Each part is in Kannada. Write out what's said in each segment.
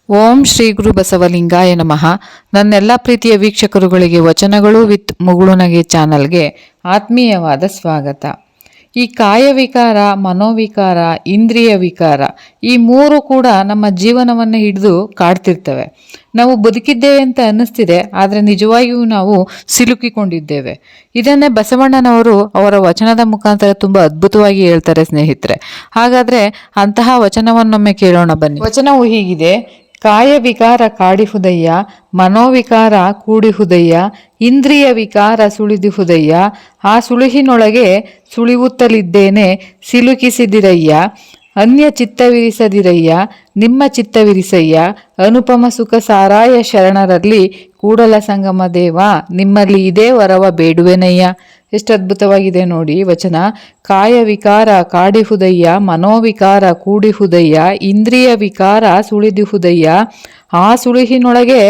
ಓಂ ಶ್ರೀ ಗುರು ಬಸವಲಿಂಗಾಯ ನಮಃ. ನನ್ನೆಲ್ಲ ಪ್ರೀತಿಯ ವೀಕ್ಷಕರುಗಳಿಗೆ ವಚನಗಳು ವಿತ್ ಮುಗುಳುನಗೆ ಚಾನಲ್ಗೆ ಆತ್ಮೀಯವಾದ ಸ್ವಾಗತ. ಈ ಕಾಯವಿಕಾರ, ಮನೋವಿಕಾರ, ಇಂದ್ರಿಯ ವಿಕಾರ ಈ ಮೂರು ಕೂಡ ನಮ್ಮ ಜೀವನವನ್ನು ಹಿಡಿದು ಕಾಡ್ತಿರ್ತವೆ. ನಾವು ಬದುಕಿದ್ದೇವೆ ಅಂತ ಅನ್ನಿಸ್ತಿದೆ, ಆದರೆ ನಿಜವಾಗಿಯೂ ನಾವು ಸಿಲುಕಿಕೊಂಡಿದ್ದೇವೆ. ಇದನ್ನೇ ಬಸವಣ್ಣನವರು ಅವರ ವಚನದ ಮುಖಾಂತರ ತುಂಬ ಅದ್ಭುತವಾಗಿ ಹೇಳ್ತಾರೆ ಸ್ನೇಹಿತರೆ. ಹಾಗಾದರೆ ಅಂತಹ ವಚನವನ್ನೊಮ್ಮೆ ಕೇಳೋಣ ಬನ್ನಿ. ವಚನವು ಹೀಗಿದೆ: ಕಾಯ ವಿಕಾರ ಕಾಡಿಹುದಯ್ಯ, ಮನೋವಿಕಾರ ಕೂಡಿಹುದಯ್ಯ, ಇಂದ್ರಿಯ ವಿಕಾರ ಸುಳಿದಿಹುದಯ್ಯ, ಆ ಸುಳಿಹಿನೊಳಗೆ ಸುಳಿವುತ್ತಲಿದ್ದೇನೆ ಸಿಲುಕಿಸಿದಿರಯ್ಯ, ಅನ್ಯ ಚಿತ್ತವಿರಿಸದಿರಯ್ಯ, ನಿಮ್ಮ ಚಿತ್ತವಿರಿಸಯ್ಯ, ಅನುಪಮ ಸುಖ ಸಾರಾಯ ಶರಣರಲ್ಲಿ ಕೂಡಲ ಸಂಗಮ ದೇವ, ನಿಮ್ಮಲ್ಲಿ ಇದೇ ವರವ ಬೇಡುವೆನಯ್ಯ. ಎಷ್ಟು ಅದ್ಭುತವಾಗಿದೆ ನೋಡಿ ವಚನ. ಕಾಯ ವಿಕಾರ ಕಾಡಿಹುದಯ್ಯ, ಮನೋವಿಕಾರ ಕೂಡಿಹುದಯ್ಯ, ಇಂದ್ರಿಯ ವಿಕಾರ ಸುಳಿದಿಹುದಯ್ಯ, ಆ ಸುಳಿಹಿನೊಳಗೆ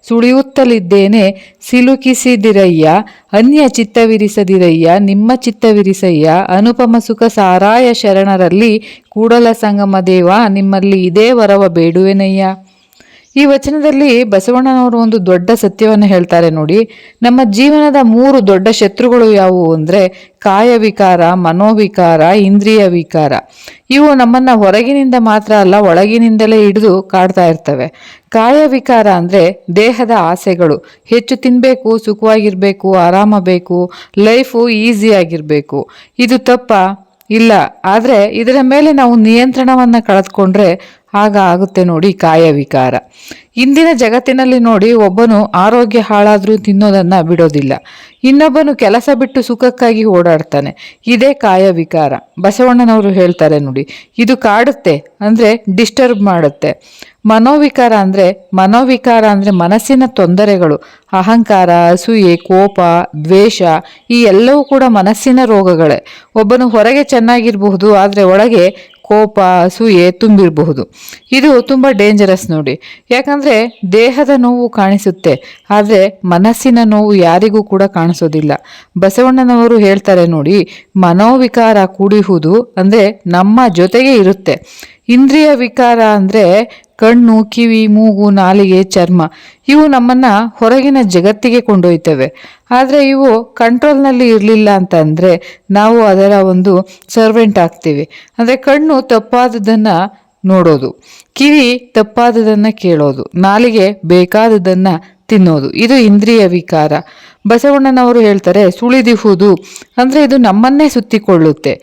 ಸುಳಿಯುತ್ತಲಿದ್ದೇನೆ ಸಿಲುಕಿಸಿದಿರಯ್ಯ, ಅನ್ಯ ಚಿತ್ತವಿರಿಸದಿರಯ್ಯ, ನಿಮ್ಮ ಚಿತ್ತವಿರಿಸಯ್ಯ, ಅನುಪಮ ಸುಖ ಸಾರಾಯ ಶರಣರಲ್ಲಿ ಕೂಡಲ ಸಂಗಮ ದೇವ, ನಿಮ್ಮಲ್ಲಿ ಇದೇ ವರವ ಬೇಡುವೆನಯ್ಯ. ಈ ವಚನದಲ್ಲಿ ಬಸವಣ್ಣನವರು ಒಂದು ದೊಡ್ಡ ಸತ್ಯವನ್ನು ಹೇಳ್ತಾರೆ ನೋಡಿ. ನಮ್ಮ ಜೀವನದ ಮೂರು ದೊಡ್ಡ ಶತ್ರುಗಳು ಯಾವುವು ಅಂದರೆ ಕಾಯವಿಕಾರ, ಮನೋವಿಕಾರ, ಇಂದ್ರಿಯ ವಿಕಾರ. ಇವು ನಮ್ಮನ್ನು ಹೊರಗಿನಿಂದ ಮಾತ್ರ ಅಲ್ಲ, ಒಳಗಿನಿಂದಲೇ ಹಿಡಿದು ಕಾಡ್ತಾ ಇರ್ತವೆ. ಕಾಯವಿಕಾರ ಅಂದರೆ ದೇಹದ ಆಸೆಗಳು. ಹೆಚ್ಚು ತಿನ್ನಬೇಕು, ಸುಖವಾಗಿರಬೇಕು, ಆರಾಮ ಬೇಕು, ಲೈಫು ಈಸಿಯಾಗಿರಬೇಕು. ಇದು ತಪ್ಪಾ? ಇಲ್ಲ. ಆದರೆ ಇದರ ಮೇಲೆ ನಾವು ನಿಯಂತ್ರಣವನ್ನು ಕಳೆದುಕೊಂಡ್ರೆ ಆಗ ಆಗುತ್ತೆ ನೋಡಿ ಕಾಯವಿಕಾರ. ಇಂದಿನ ಜಗತ್ತಿನಲ್ಲಿ ನೋಡಿ, ಒಬ್ಬನು ಆರೋಗ್ಯ ಹಾಳಾದರೂ ತಿನ್ನೋದನ್ನು ಬಿಡೋದಿಲ್ಲ, ಇನ್ನೊಬ್ಬನು ಕೆಲಸ ಬಿಟ್ಟು ಸುಖಕ್ಕಾಗಿ ಓಡಾಡ್ತಾನೆ. ಇದೇ ಕಾಯವಿಕಾರ. ಬಸವಣ್ಣನವರು ಹೇಳ್ತಾರೆ ನೋಡಿ, ಇದು ಕಾಡುತ್ತೆ ಅಂದರೆ ಡಿಸ್ಟರ್ಬ್ ಮಾಡುತ್ತೆ. ಮನೋವಿಕಾರ ಅಂದರೆ ಮನಸ್ಸಿನ ತೊಂದರೆಗಳು. ಅಹಂಕಾರ, ಅಸೂಯೆ, ಕೋಪ, ದ್ವೇಷ ಈ ಎಲ್ಲವೂ ಕೂಡ ಮನಸ್ಸಿನ ರೋಗಗಳೇ. ಒಬ್ಬನು ಹೊರಗೆ ಚೆನ್ನಾಗಿರಬಹುದು, ಆದರೆ ಒಳಗೆ ಕೋಪ, ಅಸೂಯೆ ತುಂಬಿರಬಹುದು. ಇದು ತುಂಬ ಡೇಂಜರಸ್ ನೋಡಿ. ಯಾಕಂದರೆ ದೇಹದ ನೋವು ಕಾಣಿಸುತ್ತೆ, ಆದರೆ ಮನಸ್ಸಿನ ನೋವು ಯಾರಿಗೂ ಕೂಡ ಕಾಣಿಸೋದಿಲ್ಲ. ಬಸವಣ್ಣನವರು ಹೇಳ್ತಾರೆ ನೋಡಿ, ಮನೋವಿಕಾರ ಕೂಡಿಹುದು ಅಂದರೆ ನಮ್ಮ ಜೊತೆಗೆ ಇರುತ್ತೆ. ಇಂದ್ರಿಯ ವಿಕಾರ ಅಂದರೆ ಕಣ್ಣು, ಕಿವಿ, ಮೂಗು, ನಾಲಿಗೆ, ಚರ್ಮ ಇವು ನಮ್ಮನ್ನು ಹೊರಗಿನ ಜಗತ್ತಿಗೆ ಕೊಂಡೊಯ್ತವೆ. ಆದರೆ ಇವು ಕಂಟ್ರೋಲ್ನಲ್ಲಿ ಇರಲಿಲ್ಲ ಅಂತಂದರೆ ನಾವು ಅದರ ಒಂದು ಸರ್ವೆಂಟ್ ಆಗ್ತೀವಿ. ಅಂದರೆ ಕಣ್ಣು ತಪ್ಪಾದದನ್ನು ನೋಡೋದು, ಕಿವಿ ತಪ್ಪಾದದನ್ನು ಕೇಳೋದು, ನಾಲಿಗೆ ಬೇಕಾದದನ್ನು ತಿನ್ನೋದು, ಇದು ಇಂದ್ರಿಯ ವಿಕಾರ. ಬಸವಣ್ಣನವರು ಹೇಳ್ತಾರೆ ಸುಳಿದಿಹುದು ಅಂದರೆ ಇದು ನಮ್ಮನ್ನೇ ಸುತ್ತಿಕೊಳ್ಳುತ್ತೆ.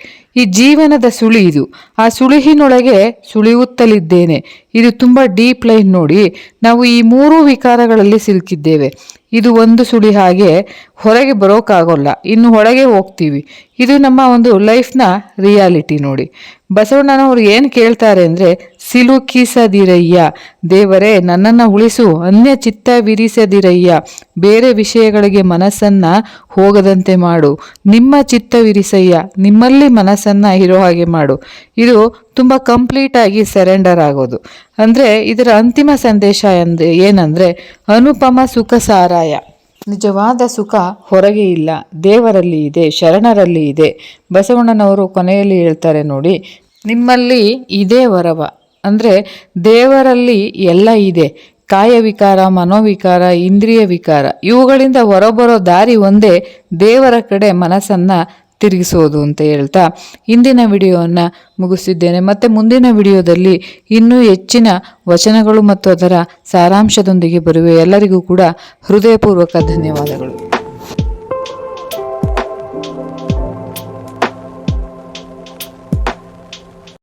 ಈ ಜೀವನದ ಸುಳಿ ಇದು. ಆ ಸುಳಿಹಿನೊಳಗೆ ಸುಳಿಯುತ್ತಲಿದ್ದೇನೆ. ಇದು ತುಂಬ ಡೀಪ್ ಲೈನ್ ನೋಡಿ. ನಾವು ಈ ಮೂರು ವಿಕಾರಗಳಲ್ಲಿ ಸಿಲುಕಿದ್ದೇವೆ. ಇದು ಒಂದು ಸುಳಿ, ಹಾಗೆ ಹೊರಗೆ ಬರೋಕ್ಕಾಗೋಲ್ಲ, ಇನ್ನು ಒಳಗೆ ಹೋಗ್ತೀವಿ. ಇದು ನಮ್ಮ ಒಂದು ಲೈಫ್ನ ರಿಯಾಲಿಟಿ ನೋಡಿ. ಬಸವಣ್ಣನವರು ಏನು ಕೇಳ್ತಾರೆ ಅಂದರೆ ಸಿಲುಕಿಸದಿರಯ್ಯ, ದೇವರೇ ನನ್ನನ್ನು ಉಳಿಸು, ಅನ್ಯ ಚಿತ್ತವಿರಿಸದಿರಯ್ಯ, ಬೇರೆ ವಿಷಯಗಳಿಗೆ ಮನಸ್ಸನ್ನು ಹೋಗದಂತೆ ಮಾಡು, ನಿಮ್ಮ ಚಿತ್ತವಿರಿಸಯ್ಯ, ನಿಮ್ಮಲ್ಲಿ ಮನಸ್ಸನ್ನು ಇರೋ ಹಾಗೆ ಮಾಡು. ಇದು ತುಂಬ ಕಂಪ್ಲೀಟಾಗಿ ಸರೆಂಡರ್ ಆಗೋದು. ಅಂದರೆ ಇದರ ಅಂತಿಮ ಸಂದೇಶ ಏನಂದರೆ ಅನುಪಮ ಸುಖ ಸಾರಾಯ. ನಿಜವಾದ ಸುಖ ಹೊರಗೆ ಇಲ್ಲ, ದೇವರಲ್ಲಿ ಇದೆ, ಶರಣರಲ್ಲಿ ಇದೆ. ಬಸವಣ್ಣನವರು ಕೊನೆಯಲ್ಲಿ ಹೇಳ್ತಾರೆ ನೋಡಿ, ನಿಮ್ಮಲ್ಲಿ ಇದೇ ವರವ ಅಂದರೆ ದೇವರಲ್ಲಿ ಎಲ್ಲ ಇದೆ. ಕಾಯವಿಕಾರ, ಮನೋವಿಕಾರ, ಇಂದ್ರಿಯ ವಿಕಾರ ಇವುಗಳಿಂದ ಹೊರಬರೋ ದಾರಿ ಒಂದೇ, ದೇವರ ಕಡೆ ಮನಸ್ಸನ್ನು ತಿರುಗಿಸೋದು ಅಂತ ಹೇಳ್ತಾ ಇಂದಿನ ವಿಡಿಯೋವನ್ನು ಮುಗಿಸಿದ್ದೇನೆ. ಮತ್ತು ಮುಂದಿನ ವಿಡಿಯೋದಲ್ಲಿ ಇನ್ನೂ ಹೆಚ್ಚಿನ ವಚನಗಳು ಮತ್ತು ಅದರ ಸಾರಾಂಶದೊಂದಿಗೆ ಬರುವೆ. ಎಲ್ಲರಿಗೂ ಕೂಡ ಹೃದಯಪೂರ್ವಕ ಧನ್ಯವಾದಗಳು.